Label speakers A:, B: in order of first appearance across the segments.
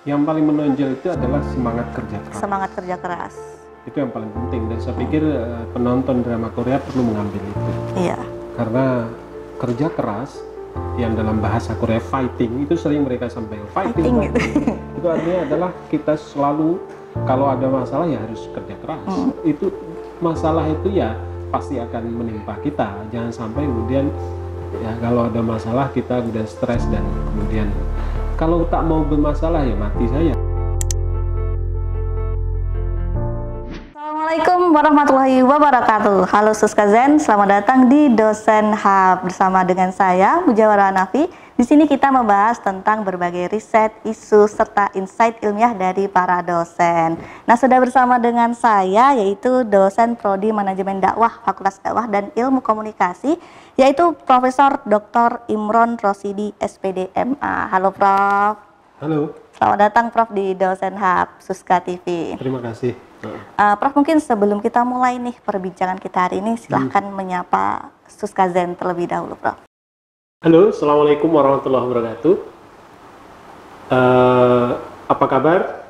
A: Yang paling menonjol itu adalah semangat kerja keras.
B: Semangat kerja keras.
A: Itu yang paling penting, dan saya pikir penonton drama Korea perlu mengambil itu.
B: Iya.
A: Karena kerja keras yang dalam bahasa Korea fighting itu sering mereka sampaikan. Fighting.
B: Gitu.
A: Itu artinya adalah kita selalu kalau ada masalah ya harus kerja keras. Itu masalah itu ya pasti akan menimpa kita. Jangan sampai kemudian ya kalau ada masalah kita udah stres dan kemudian kalau tak mau bermasalah ya mati saja.
B: Assalamualaikum warahmatullahi wabarakatuh. Halo Suska Zen, selamat datang di Dosen Hub bersama dengan saya Mujawara Hanafi. Di sini kita membahas tentang berbagai riset, isu serta insight ilmiah dari para dosen. Nah, sudah bersama dengan saya yaitu dosen Prodi Manajemen Dakwah Fakultas Dakwah dan Ilmu Komunikasi, yaitu Profesor Dr. Imron Rosidi SPD MA. Halo Prof.
A: Halo.
B: Selamat datang Prof di Dosen Hub Suska TV.
A: Terima kasih.
B: Prof, mungkin sebelum kita mulai nih perbincangan kita hari ini, silahkan menyapa Suska Zen terlebih dahulu, Prof.
A: Halo, Assalamualaikum warahmatullahi wabarakatuh. Apa kabar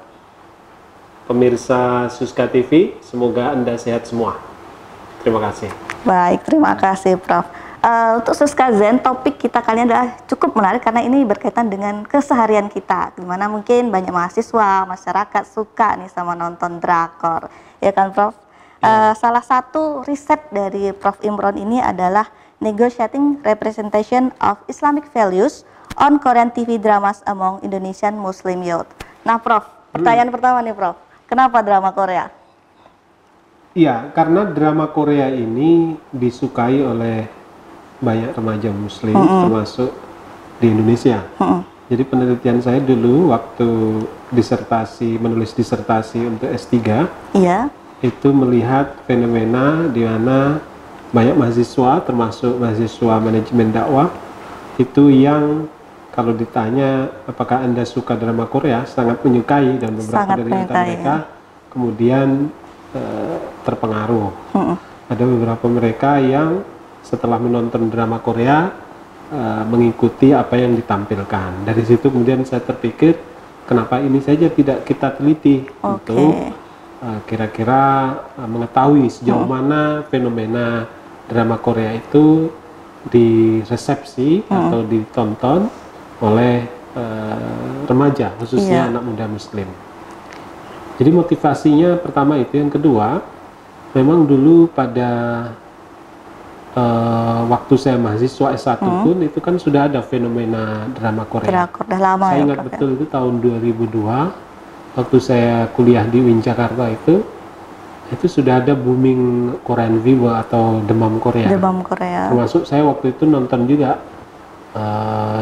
A: pemirsa Suska TV? Semoga Anda sehat semua. Terima kasih.
B: Baik, terima kasih Prof. Untuk Suska Zen, topik kita kali ini adalah cukup menarik karena ini berkaitan dengan keseharian kita, dimana mungkin banyak mahasiswa, masyarakat suka nih sama nonton drakor, ya kan Prof? Salah satu riset dari Prof Imron ini adalah Negotiating Representation of Islamic Values on Korean TV Dramas Among Indonesian Muslim Youth. Nah Prof, pertanyaan pertama nih Prof, kenapa drama Korea?
A: Iya, karena drama Korea ini disukai oleh banyak remaja muslim, termasuk di Indonesia. Jadi penelitian saya dulu waktu menulis disertasi untuk S3, itu melihat fenomena di mana banyak mahasiswa, termasuk mahasiswa manajemen dakwah, itu yang kalau ditanya apakah Anda suka drama Korea, sangat menyukai, dan beberapa dari mereka kemudian terpengaruh. Ada beberapa mereka yang setelah menonton drama Korea mengikuti apa yang ditampilkan. Dari situ kemudian saya terpikir kenapa ini saja tidak kita teliti untuk kira-kira mengetahui sejauh mana fenomena drama Korea itu diresepsi atau ditonton oleh remaja, khususnya anak muda muslim. Jadi motivasinya pertama itu. Yang kedua, memang dulu pada waktu saya mahasiswa S1 pun itu kan sudah ada fenomena drama Korea.
B: Udah lama
A: saya ingat betul itu tahun 2002 waktu saya kuliah di UIN Jakarta itu sudah ada booming Korean fever atau demam Korea.
B: Demam Korea. Termasuk
A: saya waktu itu nonton juga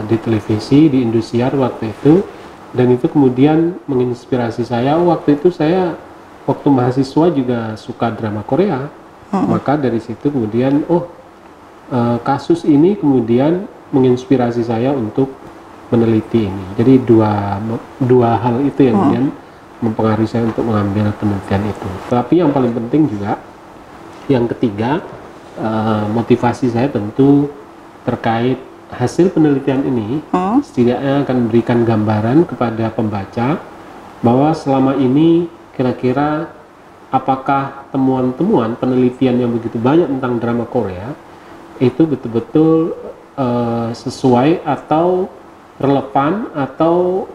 A: di televisi di Indosiar waktu itu, dan itu kemudian menginspirasi saya. Waktu itu saya waktu mahasiswa juga suka drama Korea. Maka dari situ kemudian kasus ini kemudian menginspirasi saya untuk meneliti ini. Jadi dua hal itu yang kemudian mempengaruhi saya untuk mengambil penelitian itu. Tapi yang paling penting juga, yang ketiga, motivasi saya tentu terkait hasil penelitian ini setidaknya akan memberikan gambaran kepada pembaca bahwa selama ini kira-kira apakah temuan-temuan penelitian yang begitu banyak tentang drama Korea itu betul-betul sesuai atau relevan atau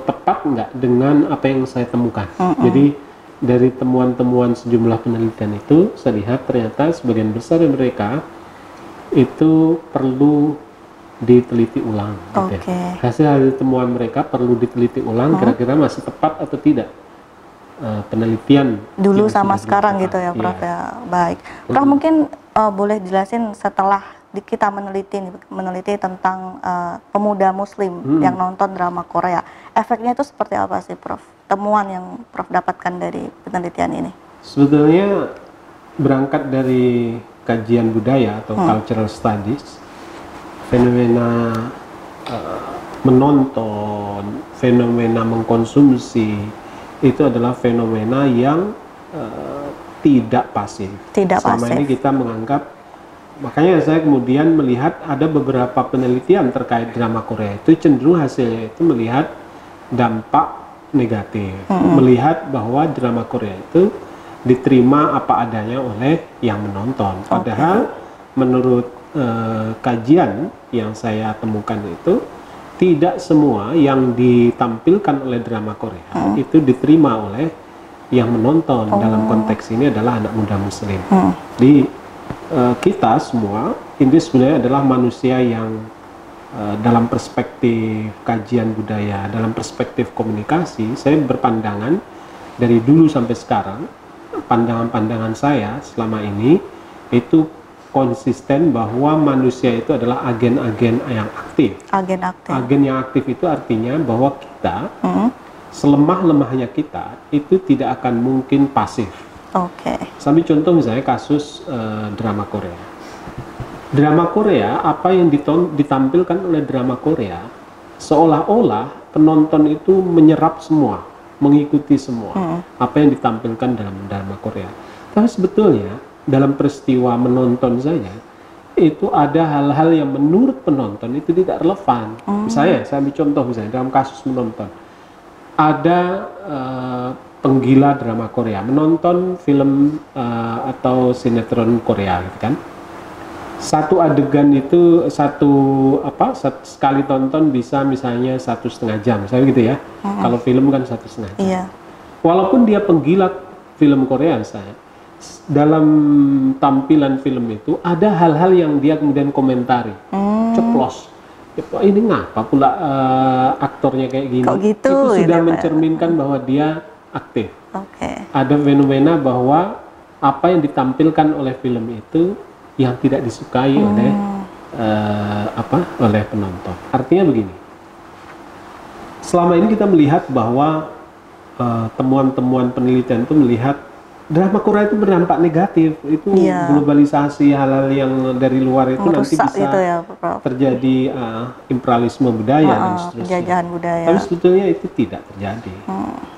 A: tepat enggak dengan apa yang saya temukan. Jadi dari temuan-temuan sejumlah penelitian itu saya lihat ternyata sebagian besar dari mereka itu perlu diteliti ulang. Hasil temuan mereka perlu diteliti ulang, kira-kira masih tepat atau tidak penelitian
B: dulu sama sekarang gitu ya Prof ya. Baik. Prof mungkin boleh jelasin setelah kita meneliti tentang pemuda muslim yang nonton drama Korea, efeknya itu seperti apa sih Prof? Temuan yang Prof dapatkan dari penelitian ini?
A: Sebetulnya berangkat dari kajian budaya atau cultural studies, fenomena menonton, fenomena mengkonsumsi itu adalah fenomena yang tidak pasif. Selama ini kita menganggap. Makanya saya kemudian melihat ada beberapa penelitian terkait drama Korea itu cenderung hasilnya itu melihat dampak negatif, melihat bahwa drama Korea itu diterima apa adanya oleh yang menonton. Padahal menurut kajian yang saya temukan itu, tidak semua yang ditampilkan oleh drama Korea itu diterima oleh yang menonton. Dalam konteks ini adalah anak muda muslim. Di kita semua ini sebenarnya adalah manusia yang dalam perspektif kajian budaya, dalam perspektif komunikasi, saya berpandangan dari dulu sampai sekarang, pandangan-pandangan saya selama ini itu konsisten bahwa manusia itu adalah agen-agen yang aktif.
B: Agen aktif.
A: Agen yang aktif itu artinya bahwa kita, selemah-lemahnya kita, itu tidak akan mungkin pasif. Sambil contoh misalnya kasus drama Korea. Drama Korea, apa yang ditampilkan oleh drama Korea, seolah-olah penonton itu menyerap semua, mengikuti semua apa yang ditampilkan dalam drama Korea. Tapi sebetulnya dalam peristiwa menonton saja itu ada hal-hal yang menurut penonton itu tidak relevan. Misalnya, saya ambil contoh misalnya dalam kasus menonton, ada penggila drama Korea menonton film atau sinetron Korea, gitu kan? Satu adegan itu sekali tonton bisa misalnya 1,5 jam, saya gitu ya. Kalau film kan 1,5 jam. Walaupun dia penggila film Korea, saya dalam tampilan film itu ada hal-hal yang dia kemudian komentari, ceplos. Ini ngapa pula aktornya kayak gini?
B: Kok gitu,
A: itu sudah
B: gitu,
A: mencerminkan bahwa dia aktif. Ada fenomena bahwa apa yang ditampilkan oleh film itu yang tidak disukai oleh oleh penonton. Artinya begini, selama ini kita melihat bahwa temuan-temuan penelitian itu melihat drama Korea itu berdampak negatif, itu globalisasi, hal-hal yang dari luar itu nanti bisa
B: gitu ya,
A: terjadi imperialisme budaya dan seterusnya.
B: Penjajahan budaya.
A: Tapi sebetulnya itu tidak terjadi.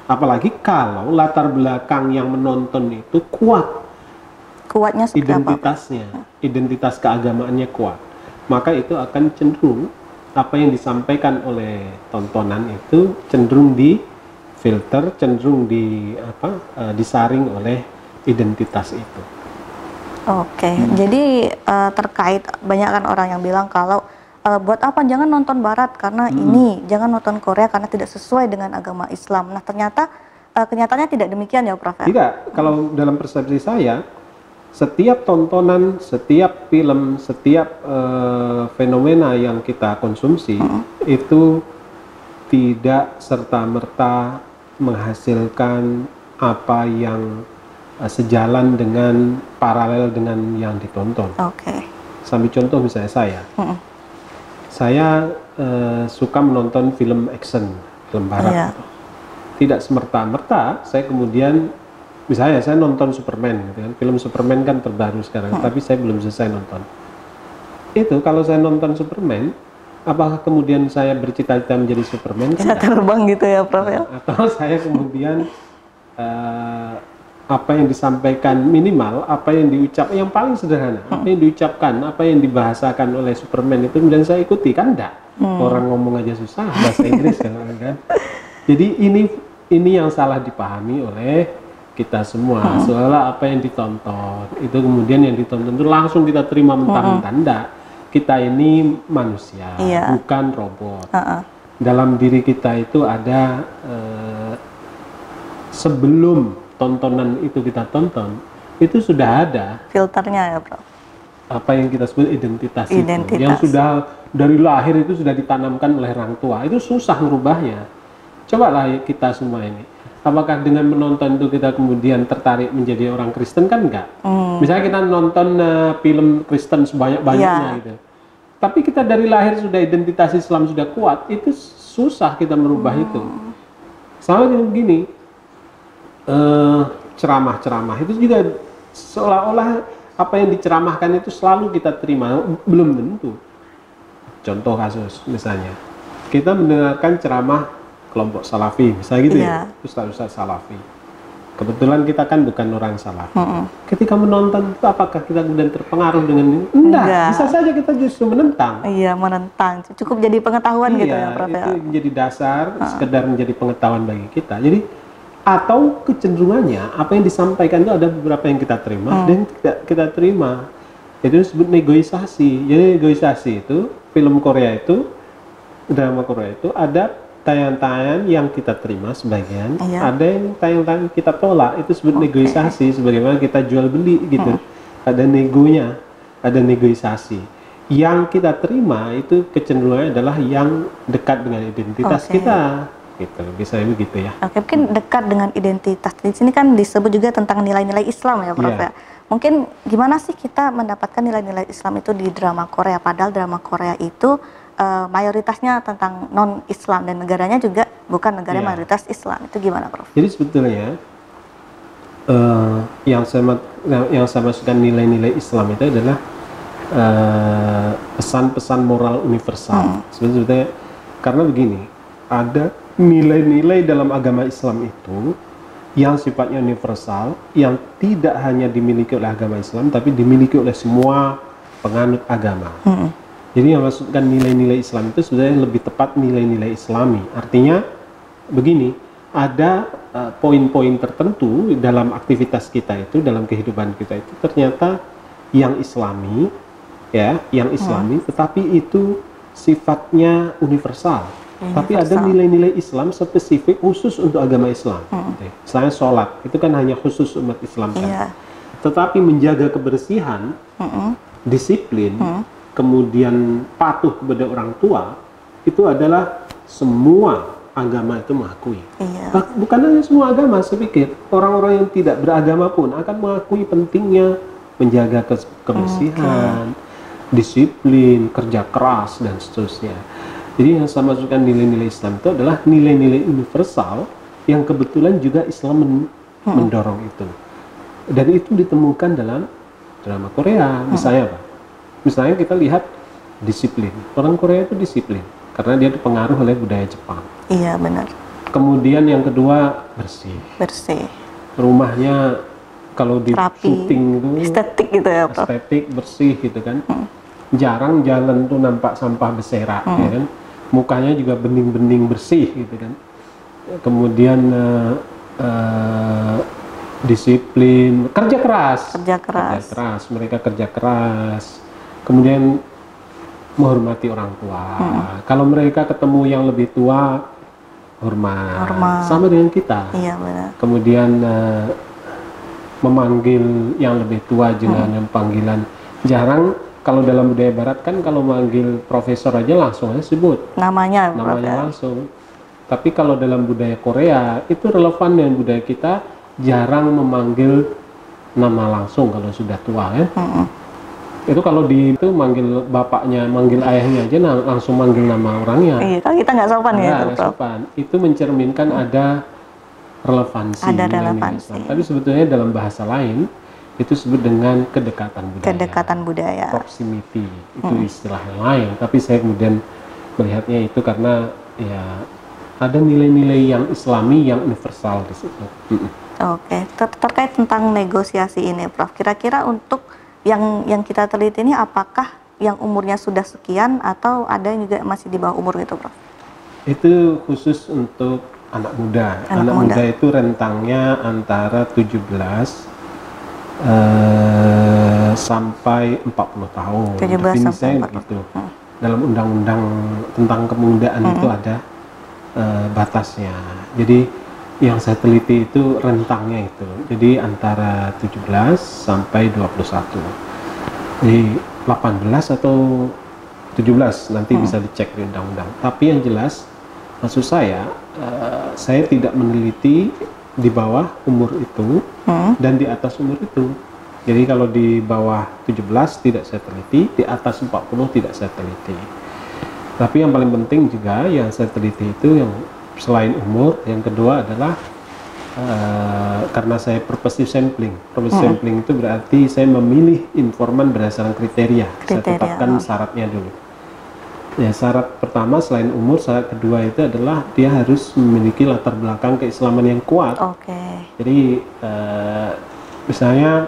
A: Apalagi kalau latar belakang yang menonton itu kuatnya identitasnya, identitas keagamaannya kuat, maka itu akan cenderung apa yang disampaikan oleh tontonan itu cenderung filter, cenderung disaring oleh identitas itu.
B: Jadi terkait banyak kan orang yang bilang kalau buat apa jangan nonton Barat karena ini, jangan nonton Korea karena tidak sesuai dengan agama Islam. Nah ternyata kenyataannya tidak demikian ya, Prof?
A: Tidak, kalau dalam persepsi saya, setiap tontonan, setiap film, setiap fenomena yang kita konsumsi itu tidak serta-merta menghasilkan apa yang sejalan dengan paralel dengan yang ditonton. Sambil contoh misalnya saya suka menonton film action, film barat. Tidak semerta-merta saya kemudian, misalnya saya nonton Superman, gitu kan. Film Superman kan terbaru sekarang, tapi saya belum selesai nonton. Itu kalau saya nonton Superman, apakah kemudian saya bercita-cita menjadi Superman?
B: Bisa terbang gitu ya, Prof?
A: Atau saya kemudian apa yang disampaikan, minimal apa yang yang paling sederhana, apa yang diucapkan, apa yang dibahasakan oleh Superman itu kemudian saya ikuti, kan enggak? Orang ngomong aja susah bahasa Inggris kan. Jadi ini yang salah dipahami oleh kita semua. Seolah apa yang ditonton itu kemudian yang ditonton itu langsung kita terima mentah-mentah. Enggak. Kita ini manusia, bukan robot. Dalam diri kita itu ada sebelum tontonan itu kita tonton, itu sudah ada
B: filternya ya, Prof?
A: Apa yang kita sebut identitas. Itu yang sudah dari lahir itu sudah ditanamkan oleh orang tua. Itu susah merubahnya. Cobalah kita semua ini, apakah dengan menonton itu kita kemudian tertarik menjadi orang Kristen? Kan enggak. Misalnya kita nonton film Kristen sebanyak-banyaknya gitu, tapi kita dari lahir sudah identitas Islam sudah kuat, itu susah kita merubah itu. Sama begini, ceramah-ceramah itu juga seolah-olah apa yang diceramahkan itu selalu kita terima, belum tentu. Contoh kasus misalnya, kita mendengarkan ceramah kelompok Salafi, misalnya gitu ya, Ustaz-Ustaz Salafi. Kebetulan kita kan bukan orang Salafi. Ketika menonton itu apakah kita kemudian terpengaruh dengan ini? Enggak. Bisa saja kita justru menentang.
B: Iya, menentang. Cukup jadi pengetahuan gitu ya, Prof.
A: Itu menjadi dasar, sekedar menjadi pengetahuan bagi kita. Jadi atau kecenderungannya apa yang disampaikan itu ada beberapa yang kita terima dan kita terima. Itu disebut negosiasi. Jadi negosiasi itu film Korea itu, drama Korea itu ada tayangan-tayangan yang kita terima sebagian, ada yang tayangan-tayangan kita tolak, itu disebut negosiasi, sebagaimana kita jual beli gitu. Ada negonya, ada negosiasi. Yang kita terima itu kecenderungannya adalah yang dekat dengan identitas kita, gitu. Bisa begitu ya. Oke,
B: mungkin dekat dengan identitas. Di sini kan disebut juga tentang nilai-nilai Islam ya, Prof. Ya. Mungkin gimana sih kita mendapatkan nilai-nilai Islam itu di drama Korea, padahal drama Korea itu mayoritasnya tentang non-Islam dan negaranya juga bukan negara mayoritas Islam. Itu gimana, Prof?
A: Jadi sebetulnya yang saya maksudkan nilai-nilai Islam itu adalah pesan-pesan moral universal. Sebetulnya karena begini, ada nilai-nilai dalam agama Islam itu yang sifatnya universal, yang tidak hanya dimiliki oleh agama Islam, tapi dimiliki oleh semua penganut agama. Jadi yang maksudkan nilai-nilai Islam itu sebenarnya lebih tepat nilai-nilai Islami. Artinya begini, ada poin-poin tertentu dalam aktivitas kita itu, dalam kehidupan kita itu ternyata yang Islami, ya, yang Islami, tetapi itu sifatnya universal. Tapi ada nilai-nilai Islam spesifik khusus untuk agama Islam. Misalnya sholat, itu kan hanya khusus umat Islam kan. Tetapi menjaga kebersihan, disiplin, kemudian patuh kepada orang tua, itu adalah semua agama itu mengakui. Bukan hanya semua agama, saya pikir orang-orang yang tidak beragama pun akan mengakui pentingnya menjaga kebersihan, disiplin, kerja keras, dan seterusnya. Jadi yang saya maksudkan nilai-nilai Islam itu adalah nilai-nilai universal yang kebetulan juga Islam mendorong itu. Dan itu ditemukan dalam drama Korea. Misalnya apa? Misalnya kita lihat disiplin. Orang Korea itu disiplin karena dia dipengaruh oleh budaya Jepang.
B: Iya, benar.
A: Kemudian yang kedua bersih.
B: Bersih.
A: Rumahnya kalau di syuting itu
B: estetik gitu ya, Prof.
A: Estetik, bersih gitu kan. Jarang jalan tuh nampak sampah berserak, ya kan. Mukanya juga bening-bening bersih gitu kan. Kemudian disiplin, kerja keras, mereka kerja keras. Kemudian menghormati orang tua. Kalau mereka ketemu yang lebih tua, hormat. Sama dengan kita.
B: Iya, benar.
A: Kemudian memanggil yang lebih tua dengan panggilan. Jarang. Kalau dalam budaya barat kan kalau manggil profesor aja langsung aja sebut
B: namanya
A: langsung. Tapi kalau dalam budaya Korea itu relevan dengan budaya kita, jarang memanggil nama langsung kalau sudah tua ya. Itu kalau itu manggil bapaknya, manggil ayahnya aja langsung manggil nama orangnya.
B: Iya, kalau kita nggak sopan ya,
A: nggak sopan. Itu mencerminkan ada relevansi. Tapi sebetulnya dalam bahasa lain itu disebut dengan kedekatan budaya. Proximity itu istilah yang lain, tapi saya kemudian melihatnya itu karena ya ada nilai-nilai yang Islami yang universal di situ.
B: Oke, terkait tentang negosiasi ini, Prof. Kira-kira untuk yang kita teliti ini apakah yang umurnya sudah sekian atau ada yang juga masih di bawah umur gitu, Prof?
A: Itu khusus untuk anak muda. Anak muda itu rentangnya antara 17 sampai 40 tahun.
B: 17 sampai 40
A: gitu. Dalam undang-undang tentang kemudaan itu ada batasnya. Jadi yang saya teliti itu rentangnya itu. Jadi antara 17 sampai 21. Jadi 18 atau 17 nanti bisa dicek di undang-undang. Tapi yang jelas maksud saya tidak meneliti di bawah umur itu dan di atas umur itu. Jadi kalau di bawah 17 tidak saya teliti, di atas 40 tidak saya teliti. Tapi yang paling penting juga yang saya teliti itu yang selain umur, yang kedua adalah karena saya purposive sampling. Purposive sampling itu berarti saya memilih informan berdasarkan kriteria. Saya tetapkan syaratnya dulu. Ya, syarat pertama selain umur, syarat kedua itu adalah dia harus memiliki latar belakang keislaman yang kuat. Jadi misalnya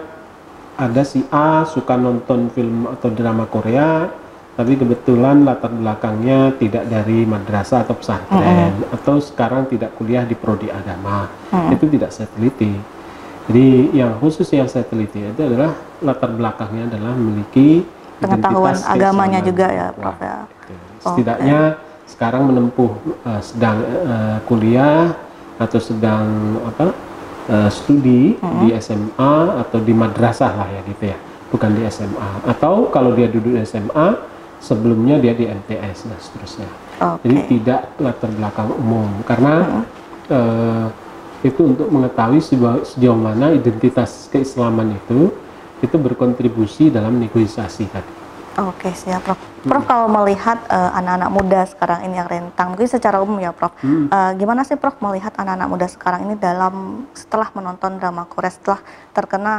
A: ada si A suka nonton film atau drama Korea, tapi kebetulan latar belakangnya tidak dari madrasah atau pesantren, atau sekarang tidak kuliah di prodi agama, itu tidak saya teliti. Jadi yang khusus yang saya teliti itu adalah latar belakangnya adalah memiliki
B: pengetahuan
A: identitas
B: agamanya
A: keislaman.
B: juga ya, Prof ya.
A: Setidaknya sekarang menempuh sedang kuliah atau sedang studi di SMA atau di madrasah lah ya gitu ya, bukan di SMA. Atau kalau dia duduk di SMA, sebelumnya dia di MTS dan seterusnya. Jadi tidak latar belakang umum, karena itu untuk mengetahui sejauh mana identitas keislaman itu berkontribusi dalam negosiasi tadi.
B: Oke, siap, Prof. Prof, kalau melihat anak-anak muda sekarang ini yang rentang, mungkin secara umum ya, Prof. Gimana sih, Prof, melihat anak-anak muda sekarang ini setelah menonton drama Korea, setelah terkena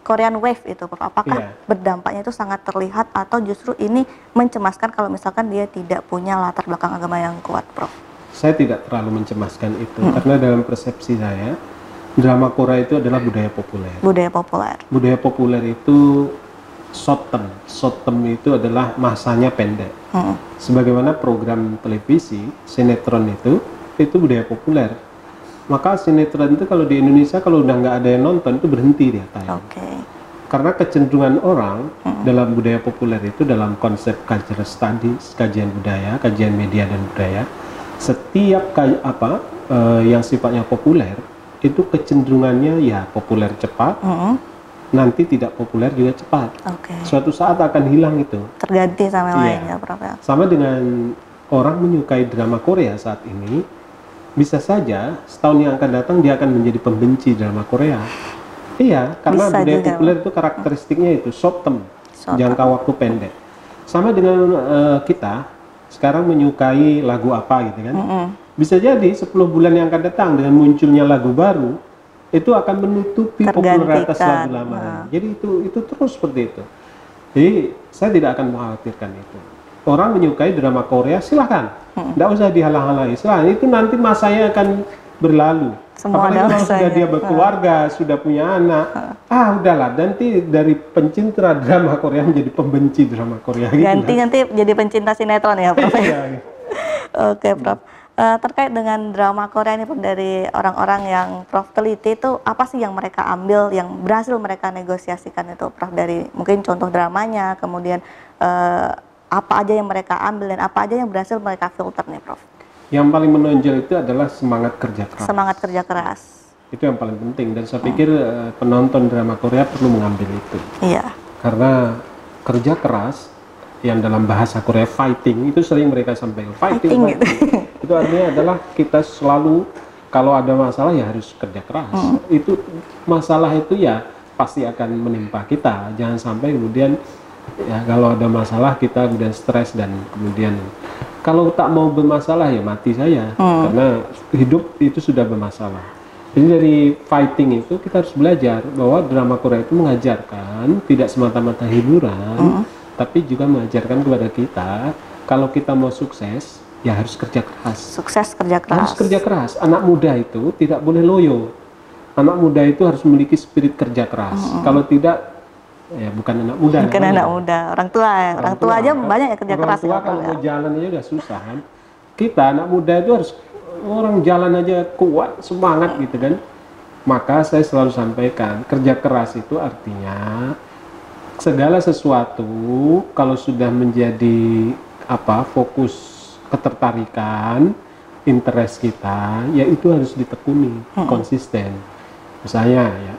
B: Korean Wave itu, Prof? Apakah berdampaknya itu sangat terlihat atau justru ini mencemaskan kalau misalkan dia tidak punya latar belakang agama yang kuat, Prof?
A: Saya tidak terlalu mencemaskan itu, karena dalam persepsi saya, drama Korea itu adalah budaya populer.
B: Budaya populer.
A: Budaya populer itu short term itu adalah masanya pendek. Sebagaimana program televisi, sinetron itu budaya populer. Maka sinetron itu kalau di Indonesia kalau udah nggak ada yang nonton itu berhenti dia tayang. Karena kecenderungan orang dalam budaya populer itu dalam konsep cultural studies, kajian budaya, kajian media dan budaya, setiap yang sifatnya populer itu kecenderungannya ya populer cepat. Nanti tidak populer juga cepat. Suatu saat akan hilang itu.
B: Terganti sama lainnya, Prof.
A: Sama dengan orang menyukai drama Korea saat ini, bisa saja setahun yang akan datang dia akan menjadi pembenci drama Korea. Iya, karena
B: bisa
A: budaya
B: juga,
A: populer itu karakteristiknya itu short term, jangka waktu pendek. Sama dengan kita sekarang menyukai lagu apa gitu kan. Bisa jadi 10 bulan yang akan datang dengan munculnya lagu baru, itu akan menutupi popularitas lagu lama. Jadi itu terus seperti itu. Jadi saya tidak akan mengkhawatirkan itu. Orang menyukai drama Korea, silahkan, tidak usah dihalang-halangi. Silahkan, itu nanti masanya akan berlalu. Apalagi kalau sudah dia berkeluarga, sudah punya anak, udahlah. Nanti dari pencinta drama Korea menjadi pembenci drama Korea.
B: Nanti jadi pencinta sinetron ya, Prof. Oke, Prof. Terkait dengan drama Korea ini, Prof, dari orang-orang yang Prof teliti itu apa sih yang mereka ambil, yang berhasil mereka negosiasikan itu, Prof, dari mungkin contoh dramanya, kemudian apa aja yang mereka ambil dan apa aja yang berhasil mereka filter nih, Prof?
A: Yang paling menonjol itu adalah semangat kerja keras.
B: Semangat kerja keras.
A: Itu yang paling penting, dan saya pikir penonton drama Korea perlu mengambil itu.
B: Iya. Karena
A: kerja keras yang dalam bahasa Korea fighting itu sering mereka sampaikan. Fighting. Gitu. Itu artinya adalah kita selalu kalau ada masalah ya harus kerja keras. Itu masalah itu ya pasti akan menimpa kita. Jangan sampai kemudian ya kalau ada masalah kita kemudian stres dan kemudian kalau tak mau bermasalah ya mati saya. Karena hidup itu sudah bermasalah. Jadi dari fighting itu kita harus belajar bahwa drama Korea itu mengajarkan tidak semata-mata hiburan, tapi juga mengajarkan kepada kita kalau kita mau sukses ya harus kerja keras.
B: Sukses kerja keras.
A: Harus kerja keras. Anak muda itu tidak boleh loyo. Anak muda itu harus memiliki spirit kerja keras. Kalau tidak ya bukan anak muda.
B: Bukan anak muda, orang tua ya. Orang tua aja banyak ya kerja keras.
A: Orang tua kalau mau jalan aja udah susah kan. Kita anak muda itu harus orang jalan aja kuat, semangat gitu kan. Maka saya selalu sampaikan, kerja keras itu artinya segala sesuatu kalau sudah menjadi fokus ketertarikan, interest kita, ya itu harus ditekuni, konsisten. Misalnya ya,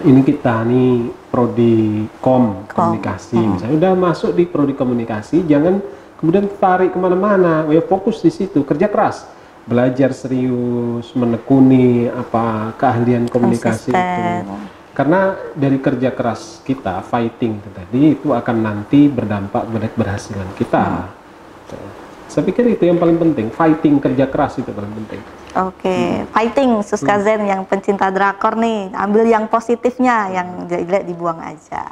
A: ini kita nih prodi komunikasi, misalnya udah masuk di prodi komunikasi, jangan kemudian tarik kemana-mana, ya fokus di situ, kerja keras, belajar serius, menekuni keahlian komunikasi itu. Karena dari kerja keras kita, fighting tadi, itu akan nanti berdampak pada keberhasilan kita. Saya pikir itu yang paling penting, fighting, kerja keras itu paling penting.
B: Fighting, Suska Zen yang pencinta drakor nih, ambil yang positifnya, yang jelek dibuang aja.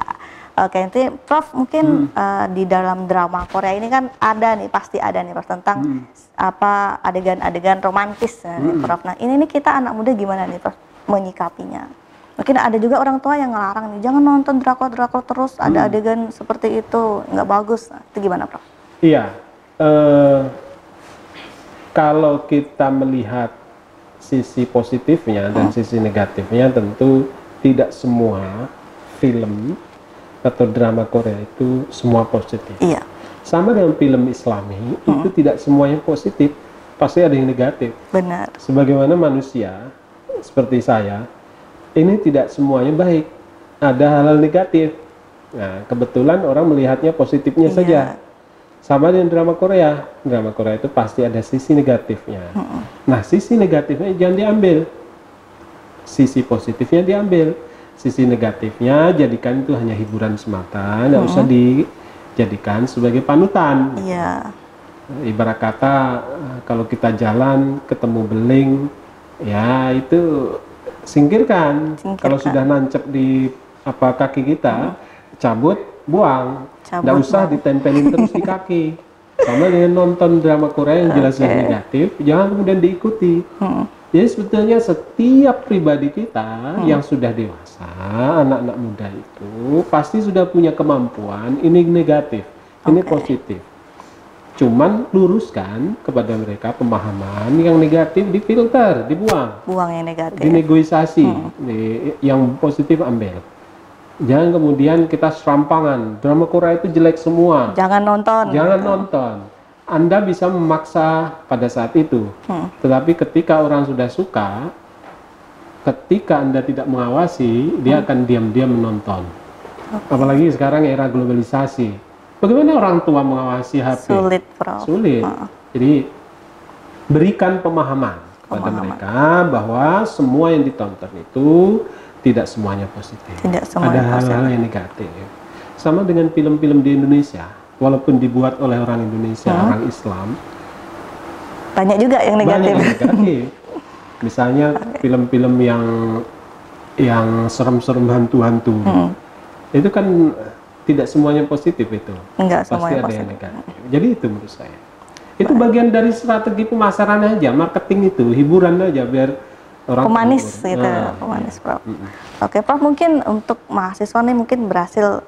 B: Oke, nanti Prof mungkin di dalam drama Korea ini kan ada nih, pasti ada nih Prof tentang apa adegan-adegan romantis nih, Prof. Nah ini nih kita anak muda gimana nih Prof menyikapinya? Mungkin ada juga orang tua yang ngelarang nih, jangan nonton drakor-drakor terus, ada adegan seperti itu, nggak bagus. Nah, itu gimana Prof?
A: Iya, kalau kita melihat sisi positifnya dan sisi negatifnya, tentu tidak semua film atau drama Korea itu semua positif.
B: Iya.
A: Sama dengan film Islami, itu tidak semuanya positif, pasti ada yang negatif.
B: Benar.
A: Sebagaimana manusia, seperti saya, ini tidak semuanya baik, ada hal-hal negatif. Nah, kebetulan orang melihatnya positifnya saja. Sama dengan drama Korea itu pasti ada sisi negatifnya. Nah, sisi negatifnya jangan diambil, sisi positifnya diambil. Sisi negatifnya jadikan itu hanya hiburan semata, nggak usah dijadikan sebagai panutan.
B: Iya.
A: Ibarat kata kalau kita jalan ketemu beling, ya itu singkirkan. Kalau sudah nancep di kaki kita, cabut, buang. Nggak usah ditempelin terus di kaki. Sama dengan nonton drama Korea yang jelas negatif, jangan kemudian diikuti. Jadi sebetulnya setiap pribadi kita yang sudah dewasa, anak-anak muda itu pasti sudah punya kemampuan, ini negatif, ini positif. Cuman luruskan kepada mereka pemahaman yang negatif, difilter, dibuang.
B: Buang yang negatif.
A: Dinegosiasi, yang positif ambil. Jangan kemudian kita serampangan, drama Korea itu jelek semua.
B: Jangan nonton.
A: Jangan nonton. Anda bisa memaksa pada saat itu, tetapi ketika orang sudah suka, ketika Anda tidak mengawasi, dia akan diam-diam menonton. Apalagi sekarang era globalisasi, bagaimana orang tua mengawasi HP?
B: Sulit, Prof.
A: Sulit. Jadi berikan pemahaman pada mereka bahwa semua yang ditonton itu tidak semuanya positif.
B: Tidak semuanya
A: ada hal-hal yang negatif. Sama dengan film-film di Indonesia. Walaupun dibuat oleh orang Indonesia, orang Islam,
B: banyak juga yang negatif.
A: Banyak yang negatif. Misalnya film-film yang serem-serem hantu-hantu, itu kan tidak semuanya positif itu.
B: Enggak
A: Pasti
B: semuanya
A: ada
B: positif.
A: yang negatif. Jadi itu menurut saya. Itu bagian dari strategi pemasaran aja, marketing itu, hiburan aja biar orang
B: pemanis
A: terhibur.
B: gitu, pemanis Prof. Oke Prof, mungkin untuk mahasiswa nih mungkin berhasil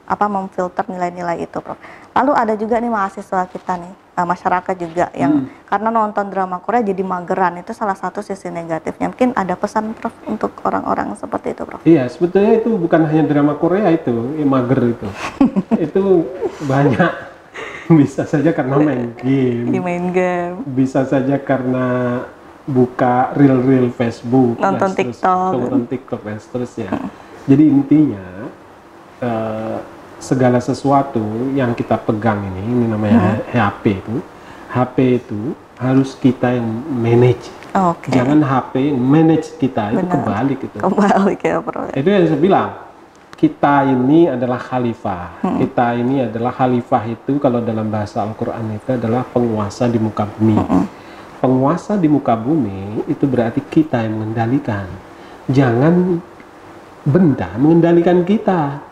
B: memfilter nilai-nilai itu Prof. Lalu ada juga nih mahasiswa kita nih, masyarakat juga yang karena nonton drama Korea jadi mageran, itu salah satu sisi negatifnya. Mungkin ada pesan Prof untuk orang-orang seperti itu Prof?
A: Iya, sebetulnya itu bukan hanya drama Korea itu, mager itu. Itu banyak, bisa saja karena main game. Bisa saja karena buka reel Facebook,
B: nonton
A: TikTok dan seterusnya. Jadi intinya segala sesuatu yang kita pegang ini namanya HP itu harus kita yang manage. Jangan HP manage kita. Itu kebalik itu.
B: Kebalik ya Bro.
A: Itu yang saya bilang. Kita ini adalah khalifah. Kita ini adalah khalifah itu kalau dalam bahasa Al-Quran itu adalah penguasa di muka bumi. Penguasa di muka bumi itu berarti kita yang mengendalikan. Jangan benda mengendalikan kita.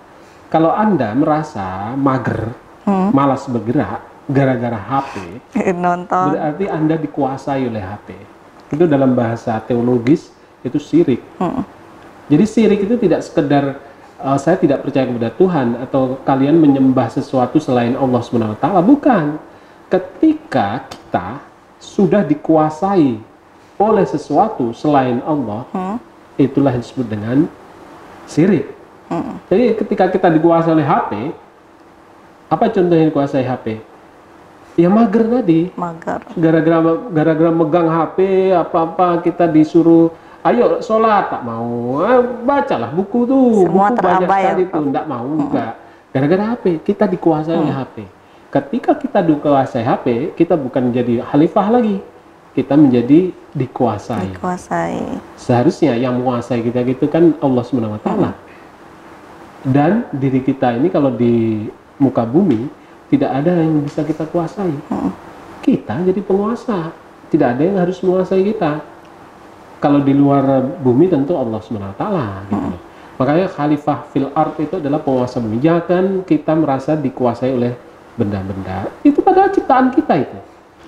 A: Kalau Anda merasa mager, malas bergerak gara-gara HP, berarti Anda dikuasai oleh HP. Itu dalam bahasa teologis itu syirik. Jadi syirik itu tidak sekedar saya tidak percaya kepada Tuhan atau kalian menyembah sesuatu selain Allah SWT. Bukan. Ketika kita sudah dikuasai oleh sesuatu selain Allah, itulah yang disebut dengan syirik. Jadi ketika kita dikuasai oleh HP, apa contohnya dikuasai HP? Ya mager tadi. Gara-gara megang HP, apa-apa kita disuruh, ayo sholat, tak mau. Bacalah buku tuh,
B: semua
A: buku banyak sekali
B: ya,
A: tuh, enggak mau enggak. Gara-gara HP, kita dikuasai oleh HP. Ketika kita dikuasai HP, kita bukan menjadi khalifah lagi, kita menjadi dikuasai. Seharusnya yang menguasai kita gitu kan Allah SWT. Dan diri kita ini kalau di muka bumi tidak ada yang bisa kita kuasai. Kita jadi penguasa, tidak ada yang harus menguasai kita. Kalau di luar bumi tentu Allah SWT gitu. Makanya khalifah fil ard itu adalah penguasa bumi. Jangan kita merasa dikuasai oleh benda-benda. Itu padahal ciptaan kita itu.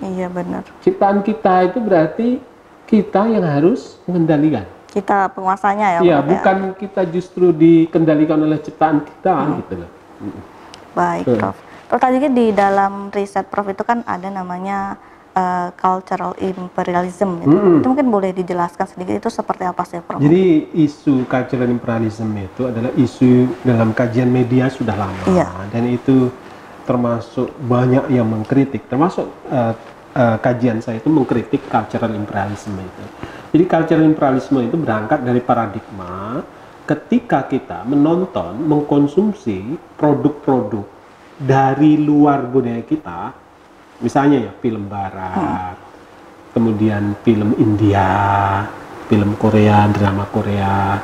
B: Iya benar.
A: Ciptaan kita itu berarti kita yang harus mengendalikan.
B: Kita penguasanya ya.
A: Iya,
B: Prof,
A: bukan kita justru dikendalikan oleh ciptaan kita gitu loh.
B: Baik, Prof. Prof, tadi kan di dalam riset Prof itu kan ada namanya cultural imperialism gitu. Itu mungkin boleh dijelaskan sedikit itu seperti apa sih, Prof?
A: Jadi isu cultural imperialism itu adalah isu dalam kajian media sudah lama, dan itu termasuk banyak yang mengkritik, termasuk kajian saya itu mengkritik cultural imperialism itu. Jadi cultural imperialism itu berangkat dari paradigma ketika kita menonton, mengkonsumsi produk-produk dari luar budaya kita, misalnya ya film Barat, kemudian film India, film Korea, drama Korea,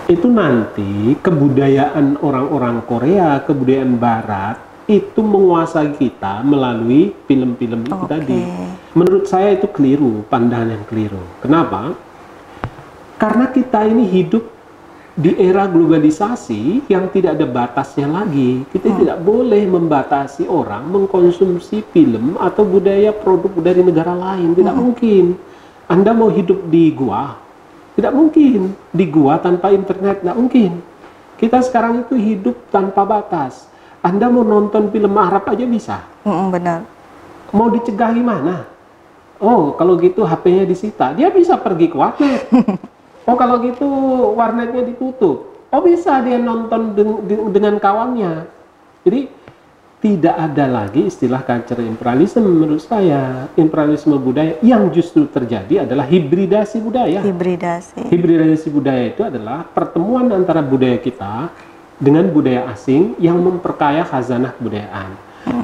A: itu nanti kebudayaan orang-orang Korea, kebudayaan Barat itu menguasai kita melalui film-film itu tadi. Menurut saya itu keliru, pandangan yang keliru. Kenapa? Karena kita ini hidup di era globalisasi yang tidak ada batasnya lagi. Kita tidak boleh membatasi orang mengkonsumsi film atau budaya produk dari negara lain. Tidak mungkin. Anda mau hidup di gua? Tidak mungkin. Di gua tanpa internet? Tidak mungkin. Kita sekarang itu hidup tanpa batas. Anda mau nonton film Arab aja bisa.
B: Benar.
A: Mau dicegah gimana? Oh, kalau gitu HP-nya disita. Dia bisa pergi ke warnet. Oh, kalau gitu warnetnya ditutup. Oh, bisa dia nonton dengan kawannya. Jadi tidak ada lagi istilah cultural imperialism menurut saya. Imperialisme budaya yang justru terjadi adalah hibridasi budaya. Hibridasi budaya itu adalah pertemuan antara budaya kita dengan budaya asing yang memperkaya khazanah kebudayaan.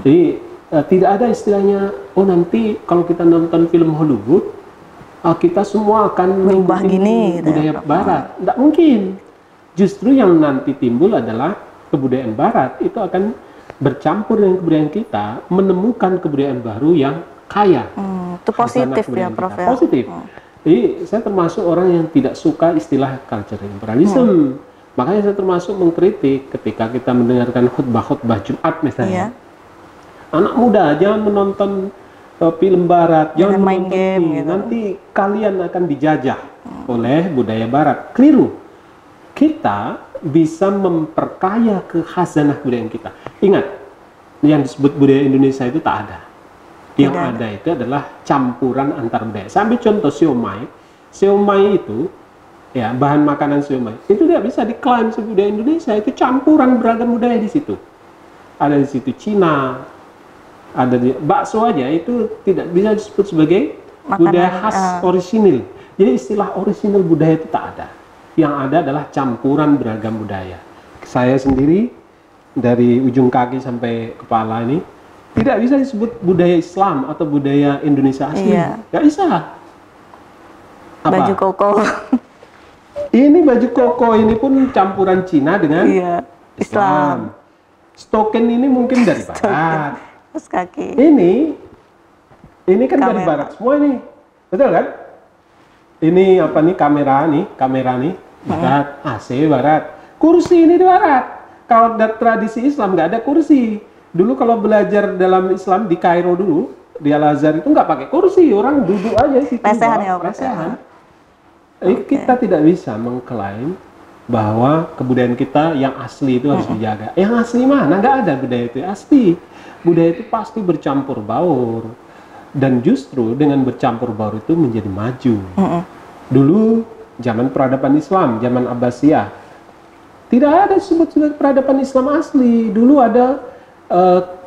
A: Jadi tidak ada istilahnya, oh nanti kalau kita nonton film Hollywood, kita semua akan
B: berubah gini
A: budaya Barat. Tidak mungkin. Justru yang nanti timbul adalah kebudayaan Barat itu akan bercampur dengan kebudayaan kita, menemukan kebudayaan baru yang kaya.
B: Itu positif ya, Prof. Ya?
A: Positif. Jadi saya termasuk orang yang tidak suka istilah cultural imperialism. Makanya saya termasuk mengkritik ketika kita mendengarkan khutbah-khutbah Jumat misalnya. Anak muda jangan menonton film Barat, jangan
B: main game gitu.
A: Nanti kalian akan dijajah oleh budaya Barat. Keliru. Kita bisa memperkaya khazanah budaya kita. Ingat, yang disebut budaya Indonesia itu tak ada. Yang ada itu adalah campuran antar budaya. Saya ambil contoh siomay. Siomay itu, ya bahan makanan siomay, itu tidak bisa diklaim sebagai budaya Indonesia. Itu campuran beragam budaya di situ. Ada di situ Cina, ada di bakso aja itu tidak bisa disebut sebagai budaya khas orisinil. Jadi istilah orisinil budaya itu tak ada. Yang ada adalah campuran beragam budaya. Saya sendiri dari ujung kaki sampai kepala ini tidak bisa disebut budaya Islam atau budaya Indonesia asli. Nggak bisa. Apa?
B: Baju koko.
A: Ini baju koko ini pun campuran Cina dengan Islam. Stoken ini mungkin dari Barat.
B: Kaki.
A: Ini kan dari Barat semua ini, betul kan? Ini apa nih kamera nih Barat, AC Barat, kursi ini di Barat. Kalau tradisi Islam nggak ada kursi. Dulu kalau belajar dalam Islam di Kairo dulu, di Al Azhar itu nggak pakai kursi, orang duduk aja sih.
B: Lesehan ya,
A: lesehan. Kita tidak bisa mengklaim bahwa kebudayaan kita yang asli itu harus dijaga. Yang asli mana? Nggak ada budaya itu asli. Budaya itu pasti bercampur baur, dan justru dengan bercampur baur itu menjadi maju. Dulu zaman peradaban Islam, zaman Abbasiyah, tidak ada disebut peradaban Islam asli. Dulu ada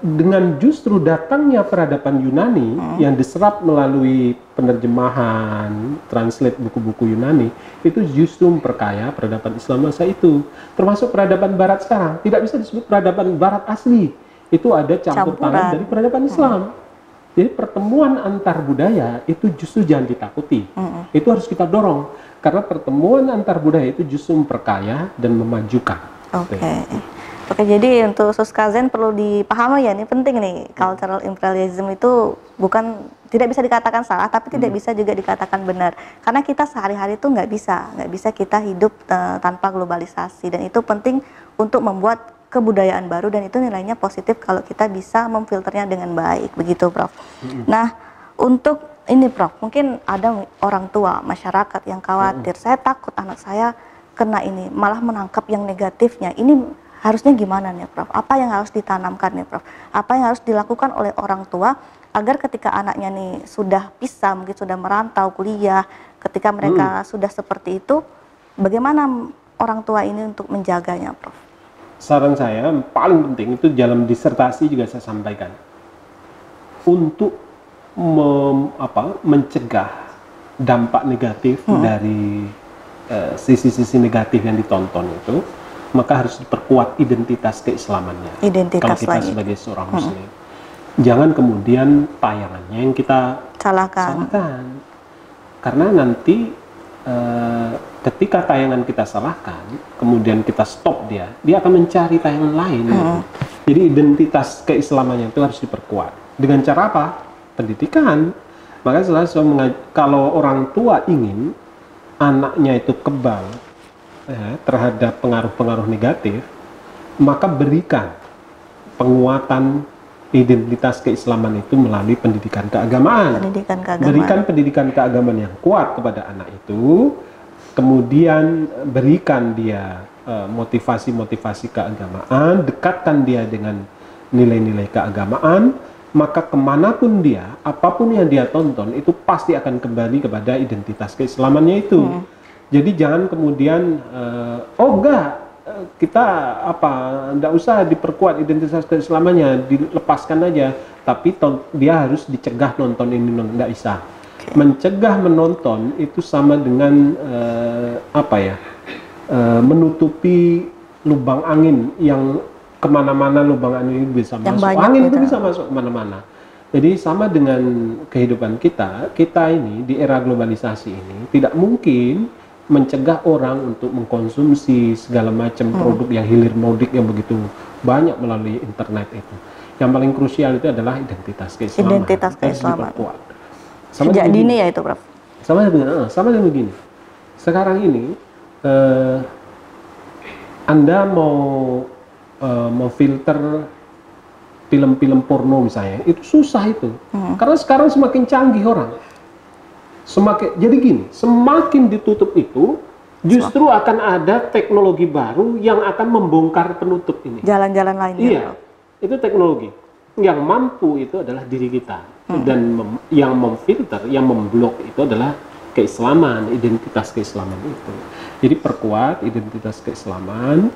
A: dengan justru datangnya peradaban Yunani yang diserap melalui penerjemahan, translate buku-buku Yunani, itu justru memperkaya peradaban Islam masa itu. Termasuk peradaban Barat sekarang, tidak bisa disebut peradaban Barat asli. Itu ada campur tangan dari peradaban Islam. Jadi pertemuan antar budaya itu justru jangan ditakuti. Itu harus kita dorong. Karena pertemuan antar budaya itu justru memperkaya dan memajukan.
B: Oke, jadi untuk Suskazen perlu dipahami ya, ini penting nih, cultural imperialism itu tidak bisa dikatakan salah, tapi tidak bisa juga dikatakan benar. Karena kita sehari-hari itu nggak bisa kita hidup tanpa globalisasi, dan itu penting untuk membuat kebudayaan baru, dan itu nilainya positif kalau kita bisa memfilternya dengan baik, begitu Prof. Nah, untuk ini Prof, mungkin ada orang tua, masyarakat yang khawatir, saya takut anak saya kena ini, malah menangkap yang negatifnya. Ini harusnya gimana nih Prof? Apa yang harus ditanamkan nih Prof? Apa yang harus dilakukan oleh orang tua agar ketika anaknya nih sudah pisah, mungkin sudah merantau kuliah, ketika mereka sudah seperti itu, bagaimana orang tua ini untuk menjaganya Prof?
A: Saran saya paling penting itu dalam disertasi juga saya sampaikan, untuk mencegah dampak negatif dari sisi-sisi negatif yang ditonton itu, maka harus diperkuat identitas keislamannya. Kalau kita sebagai seorang muslim, jangan kemudian tayangannya yang kita salahkan. Karena nanti ketika tayangan kita salahkan, kemudian kita stop dia akan mencari tayangan lain. Jadi identitas keislamannya itu harus diperkuat. Dengan cara apa? Pendidikan. Makanya kalau orang tua ingin anaknya itu kebal terhadap pengaruh-pengaruh negatif, maka berikan penguatan identitas keislaman itu melalui pendidikan keagamaan. Berikan pendidikan keagamaan yang kuat kepada anak itu, kemudian berikan dia motivasi-motivasi keagamaan, dekatkan dia dengan nilai-nilai keagamaan, maka kemanapun dia, apapun yang dia tonton, itu pasti akan kembali kepada identitas keislamannya itu. Jadi jangan kemudian, kita enggak usah diperkuat identitas keislamannya, dilepaskan aja, tapi dia harus dicegah nonton ini, enggak bisa. Mencegah menonton itu sama dengan menutupi lubang angin yang kemana-mana. Lubang angin itu bisa masuk, angin itu bisa masuk kemana-mana. Jadi sama dengan kehidupan kita ini di era globalisasi ini tidak mungkin mencegah orang untuk mengkonsumsi segala macam produk yang hilir mudik yang begitu banyak melalui internet itu. Yang paling krusial itu adalah identitas keislaman. Identitas keislaman. Sejak dini ya itu, Prof. Sama dengan begini. Sekarang ini Anda mau filter film-film porno misalnya, itu susah itu. Karena sekarang semakin canggih orang. Jadi gini, semakin ditutup itu, justru akan ada teknologi baru yang akan membongkar penutup ini.
B: Jalan-jalan lainnya.
A: Iya, itu teknologi. Yang mampu itu adalah diri kita. Dan yang memfilter, yang memblok itu adalah keislaman, identitas keislaman itu. Jadi perkuat identitas keislaman.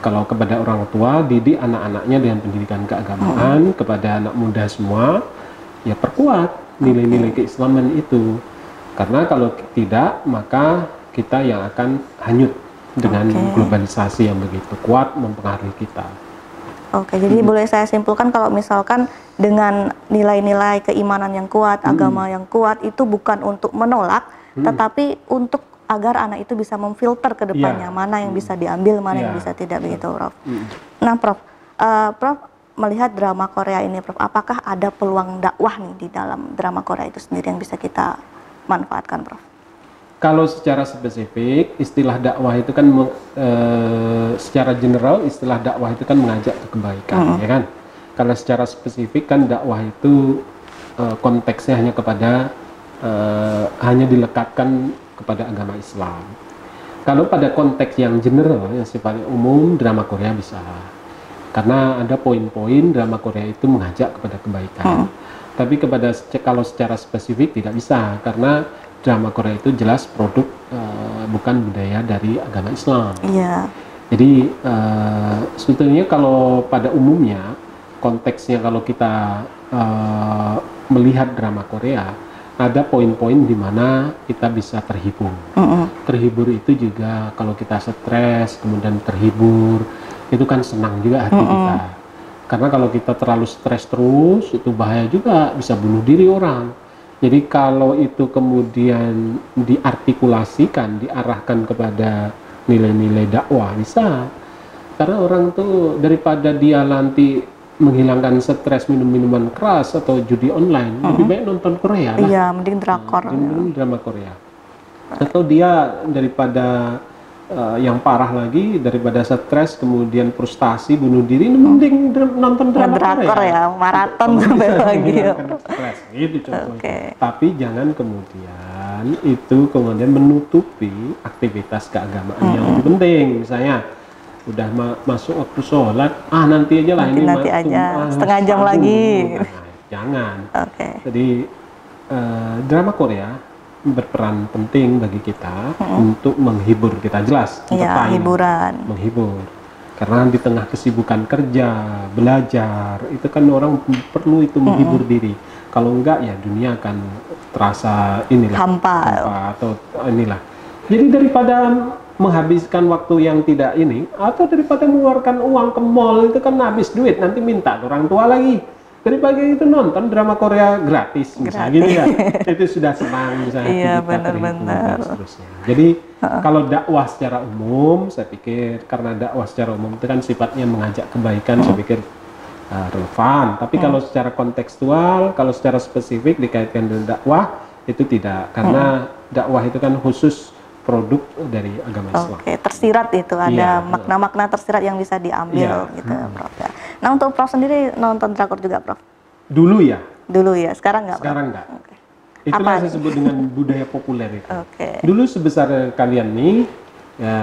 A: Kalau kepada orang tua, didik anak-anaknya dengan pendidikan keagamaan. Kepada anak muda semua, ya perkuat nilai-nilai keislaman itu. Karena kalau tidak, maka kita yang akan hanyut dengan globalisasi yang begitu kuat mempengaruhi kita.
B: Jadi boleh saya simpulkan kalau misalkan dengan nilai-nilai keimanan yang kuat, agama yang kuat, itu bukan untuk menolak, tetapi untuk agar anak itu bisa memfilter ke depannya, mana yang bisa diambil, mana yang bisa tidak, begitu Prof. Nah Prof, Prof melihat drama Korea ini Prof, apakah ada peluang dakwah nih di dalam drama Korea itu sendiri yang bisa kita manfaatkan Prof?
A: Kalau secara spesifik, istilah dakwah itu kan secara general istilah dakwah itu kan mengajak ke kebaikan, ya kan? Kalau secara spesifik kan dakwah itu konteksnya hanya dilekatkan kepada agama Islam. Kalau pada konteks yang general, yang sifatnya umum, drama Korea bisa. Karena ada poin-poin drama Korea itu mengajak kepada kebaikan. Tapi kalau secara spesifik tidak bisa, karena drama Korea itu jelas produk bukan budaya dari agama Islam. Jadi sebetulnya kalau pada umumnya konteksnya, kalau kita melihat drama Korea, ada poin-poin di mana kita bisa terhibur. Terhibur itu juga kalau kita stres kemudian terhibur, itu kan senang juga hati kita. Karena kalau kita terlalu stres terus, itu bahaya juga, bisa bunuh diri orang. Jadi kalau itu kemudian diartikulasikan, diarahkan kepada nilai-nilai dakwah, bisa. Karena orang tuh daripada dia nanti menghilangkan stres minum minuman keras atau judi online, lebih baik nonton Korea lah.
B: Iya, mending drakor.
A: Mending drama Korea. Atau dia daripada yang parah lagi, daripada stres kemudian frustasi bunuh diri, mending nonton drama
B: Drakor
A: Korea.
B: ya, maraton
A: Kamu
B: sampai
A: bisa
B: pagi ya.
A: menghilangkan stres, gitu contohnya.
B: Oke.
A: Tapi jangan kemudian itu kemudian menutupi aktivitas keagamaan yang lebih penting. Misalnya udah masuk waktu sholat, nanti aja lah, ini
B: Nanti aja, setengah jam
A: sabu.
B: lagi.
A: Nah, jangan.
B: Oke.
A: Jadi drama Korea berperan penting bagi kita untuk menghibur kita, jelas.
B: Iya,
A: entertain,
B: hiburan.
A: menghibur. Karena di tengah kesibukan kerja, belajar, itu kan orang perlu itu menghibur diri. Kalau enggak ya dunia akan terasa
B: Hampa
A: atau inilah. Jadi daripada menghabiskan waktu yang tidak ini, atau daripada mengeluarkan uang ke mall itu kan habis duit, nanti minta ke orang tua lagi. Daripada itu nonton drama Korea gratis, misalnya gitu ya. Itu sudah senang, misalnya.
B: Iya,
A: kita
B: benar-benar.
A: terhibur dan seterusnya. Jadi kalau dakwah secara umum, saya pikir karena dakwah secara umum itu kan sifatnya mengajak kebaikan, saya pikir relevan. Tapi kalau secara kontekstual, kalau secara spesifik dikaitkan dengan dakwah, itu tidak. Karena dakwah itu kan khusus produk dari agama Islam.
B: Oke, tersirat itu ada
A: Iya.
B: makna-makna tersirat yang bisa diambil
A: Iya.
B: gitu, Prof. Ya. Nah, untuk Prof sendiri nonton drakor juga, Prof?
A: Dulu ya,
B: Dulu ya, sekarang nggak, Prof?
A: sekarang enggak.
B: Oke.
A: Itulah
B: Apa?
A: yang saya sebut dengan budaya populer itu.
B: Oke.
A: Dulu sebesar kalian nih, ya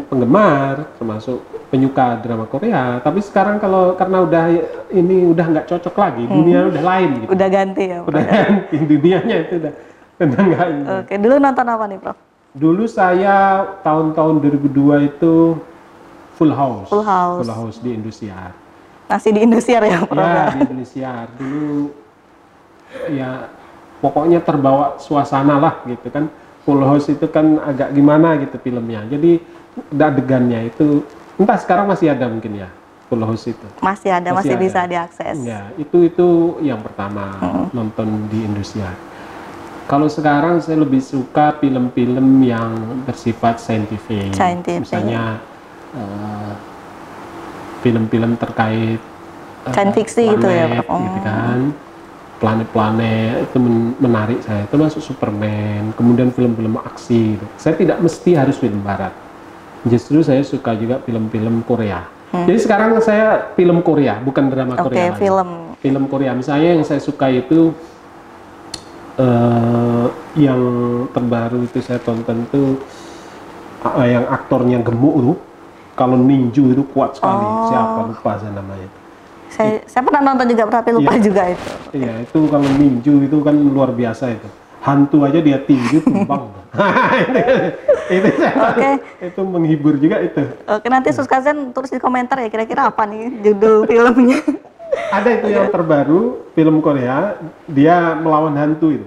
A: penggemar, termasuk penyuka drama Korea, tapi sekarang karena udah nggak cocok lagi, dunia udah lain gitu.
B: Udah ganti ya, Prof?
A: Udah ganti dunianya itu udah nggak ini.
B: Oke, dulu nonton apa nih, Prof?
A: Dulu saya tahun-tahun 2002 itu Full House.
B: Full House.
A: Full House di Indosiar.
B: Masih di Indosiar ya, Prof?
A: Ya, di Indosiar. Dulu ya pokoknya terbawa suasana lah gitu kan. Full House itu kan agak gimana gitu filmnya. Jadi adegannya itu entah sekarang masih ada mungkin ya Full House itu.
B: Masih ada, masih
A: ada.
B: bisa diakses.
A: Ya, itu yang pertama nonton di Indosiar. Kalau sekarang saya lebih suka film-film yang bersifat saintifik. Misalnya film-film terkait
B: Sains fiksi gitu ya,
A: planet,
B: Prof?
A: gitu kan. Planet-planet itu menarik saya, termasuk Superman, kemudian film-film aksi gitu. Saya tidak mesti harus film barat. Justru saya suka juga film-film Korea. Jadi sekarang saya film Korea, bukan drama Korea lagi. Film Korea. Misalnya yang saya suka itu yang terbaru itu saya tonton tuh yang aktornya gemuk itu, kalau ninju itu kuat sekali. Siapa lupa saya namanya.
B: Saya pernah nonton juga, tapi lupa juga itu.
A: Iya, itu kalau ninju itu kan luar biasa itu. Hantu aja dia tinggi tumbang. Itu menghibur juga itu.
B: Oke, nanti Suskazen tulis di komentar ya kira-kira apa nih judul filmnya.
A: Ada itu yang terbaru, film Korea, dia melawan hantu itu.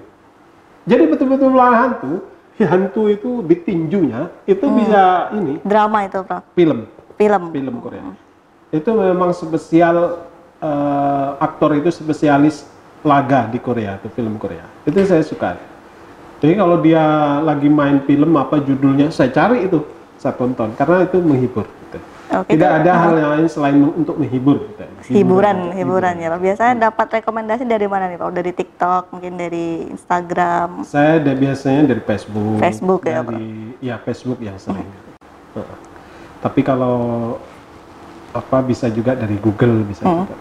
A: Jadi betul-betul melawan hantu, hantu itu ditinjunya, itu bisa ini.
B: Drama itu, Prof?
A: Film Korea. Itu memang spesial, aktor itu spesialis laga di Korea, itu film Korea. Itu saya suka. Jadi kalau dia lagi main film apa judulnya, saya cari itu, saya tonton, karena itu menghibur. Gitu. Tidak ada hal yang lain selain untuk menghibur. Gitu.
B: Hiburan ya, Pak. Biasanya dapat rekomendasi dari mana nih, Pak? Dari TikTok, mungkin dari Instagram?
A: Saya biasanya dari Facebook.
B: Facebook ya, Pak?
A: Ya, Facebook yang sering. Tapi kalau bisa juga dari Google, bisa juga.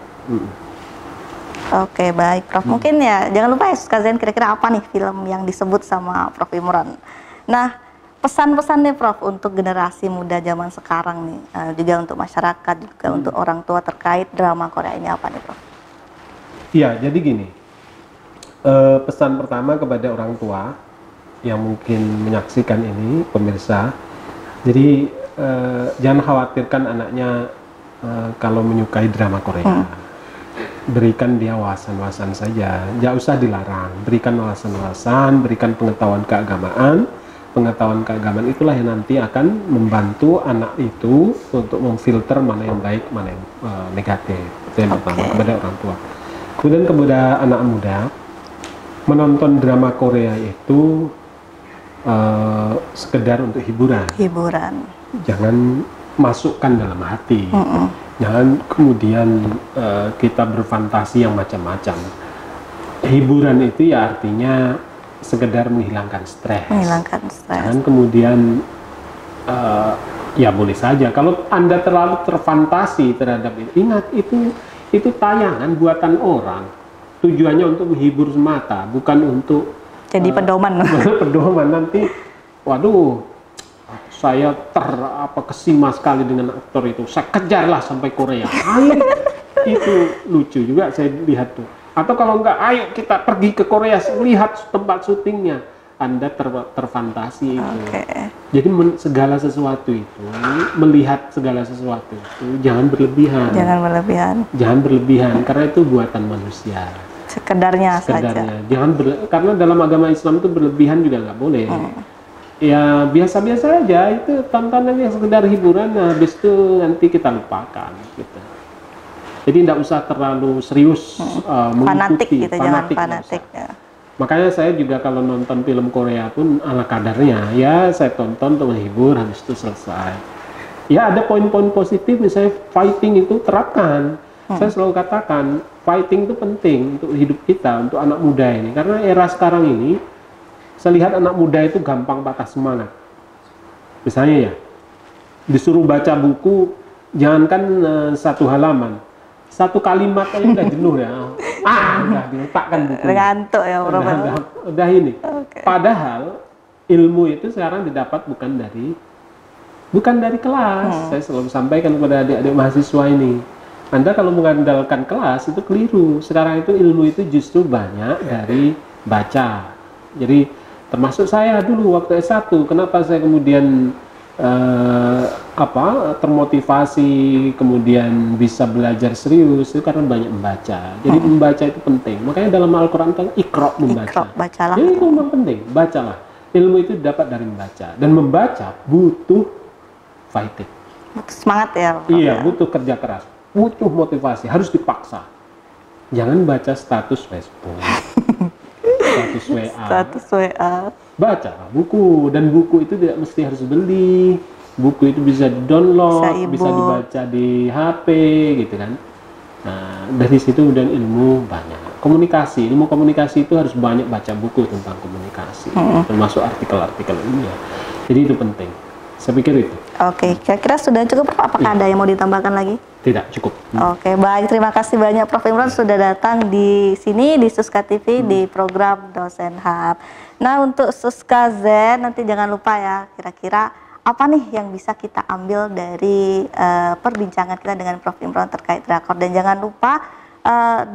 B: Oke, baik, Prof. Mungkin ya, jangan lupa ya, Suskazen, kira-kira apa nih film yang disebut sama Prof Imran. Nah, pesan-pesan nih, Prof, untuk generasi muda zaman sekarang nih, juga untuk masyarakat, juga untuk orang tua terkait drama Korea ini apa nih, Prof?
A: Iya, jadi gini, pesan pertama kepada orang tua yang mungkin menyaksikan ini, pemirsa, jadi jangan khawatirkan anaknya kalau menyukai drama Korea. Berikan dia wawasan-wawasan saja, nggak usah dilarang. Berikan wawasan-wawasan, berikan pengetahuan keagamaan. Pengetahuan keagamaan itulah yang nanti akan membantu anak itu untuk memfilter mana yang baik, mana yang negatif. Itu yang pertama kepada orang tua. Kemudian kepada anak muda, menonton drama Korea itu sekedar untuk hiburan.
B: Hiburan.
A: Jangan masukkan dalam hati. Jangan kemudian kita berfantasi yang macam-macam. Hiburan itu ya artinya sekedar menghilangkan stres. Jangan kemudian ya boleh saja. Kalau Anda terlalu terfantasi terhadap itu, ingat itu tayangan buatan orang. Tujuannya untuk menghibur semata, bukan untuk
B: jadi pedoman.
A: Pedoman nanti, waduh, saya kesima sekali dengan aktor itu. Saya kejarlah sampai Korea. Ayo, itu lucu juga saya lihat tuh. Atau kalau enggak, ayo kita pergi ke Korea lihat tempat syutingnya. Anda terfantasi itu. Jadi segala sesuatu itu, melihat segala sesuatu itu jangan berlebihan. Jangan berlebihan karena itu buatan manusia.
B: Sekedarnya saja.
A: Jangan karena dalam agama Islam itu berlebihan juga nggak boleh. Ya biasa-biasa aja, itu tontonan yang sekedar hiburan, nah habis itu nanti kita lupakan gitu. Jadi tidak usah terlalu serius mengikuti,
B: jangan fanatik.
A: Makanya saya juga kalau nonton film Korea pun ala kadarnya, ya saya tonton untuk menghibur, habis itu selesai. Ya ada poin-poin positif, misalnya fighting itu terapkan. Saya selalu katakan fighting itu penting untuk hidup kita, untuk anak muda ini, karena era sekarang ini saya lihat anak muda itu gampang patah semangat. Misalnya ya, disuruh baca buku, jangankan satu halaman, satu kalimat aja udah jenuh ya. Udah diletakkan buku.
B: Ngantuk ya,
A: udah ini. Padahal ilmu itu sekarang didapat bukan dari kelas. Saya selalu sampaikan kepada adik-adik mahasiswa ini. Anda kalau mengandalkan kelas itu keliru. Sekarang itu ilmu itu justru banyak dari baca. Jadi termasuk saya dulu waktu S1, kenapa saya kemudian termotivasi, kemudian bisa belajar serius itu karena banyak membaca. Jadi membaca itu penting. Makanya dalam Al-Quran kan Iqra, membaca.
B: Bacalah.
A: Jadi itu memang penting, bacalah. Ilmu itu dapat dari membaca, dan membaca butuh fighting.
B: Butuh semangat ya.
A: Iya, butuh kerja keras, butuh motivasi, harus dipaksa. Jangan baca status Facebook, status WA. Baca buku, dan buku itu tidak mesti harus beli. Buku itu bisa di-download, bisa dibaca di HP gitu kan. Nah, dari situ kemudian ilmu banyak. Ilmu komunikasi itu harus banyak baca buku tentang komunikasi, termasuk artikel-artikel ilmiah. Jadi itu penting. Saya pikir itu.
B: Oke, kira-kira sudah cukup. Apakah ada yang mau ditambahkan lagi?
A: Tidak, cukup.
B: Oke, baik. Terima kasih banyak Prof. Imron sudah datang di sini di Suska TV di program Dosen Hub. Nah, untuk Suska Zen nanti jangan lupa ya, kira-kira apa nih yang bisa kita ambil dari perbincangan kita dengan Prof. Imron terkait drakor. Dan jangan lupa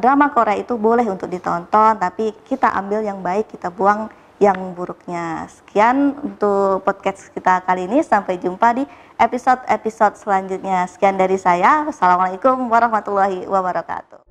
B: drama Korea itu boleh untuk ditonton, tapi kita ambil yang baik, kita buang yang buruknya. Sekian untuk podcast kita kali ini. Sampai jumpa di episode-episode selanjutnya. Sekian dari saya. Wassalamualaikum warahmatullahi wabarakatuh.